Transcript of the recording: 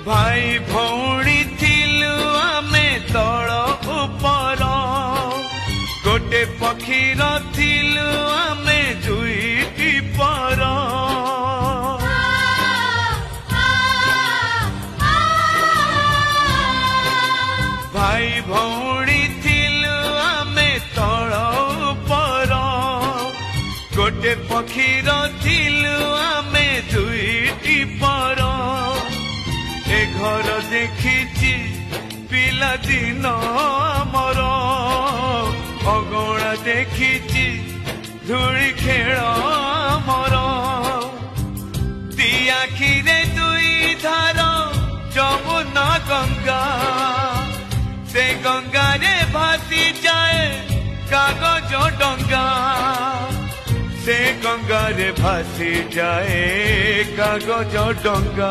भाई भौणी थिलु आमे तळ उपर गोटे पक्षीर थिलु आमे दुईटी पर भाई भौणी थिलु आमे तळ उपर गोटे पक्षीर थिलु आमे दुईटी पर ए घर देखी पिला दिन आमर अगणा देखी धूली खेल आमर दी आखिरे दुई धार जमुना गंगा से गंगा रे भासी जाए कागज डंगा से गंगा रे भासी जाए कागज डंगा।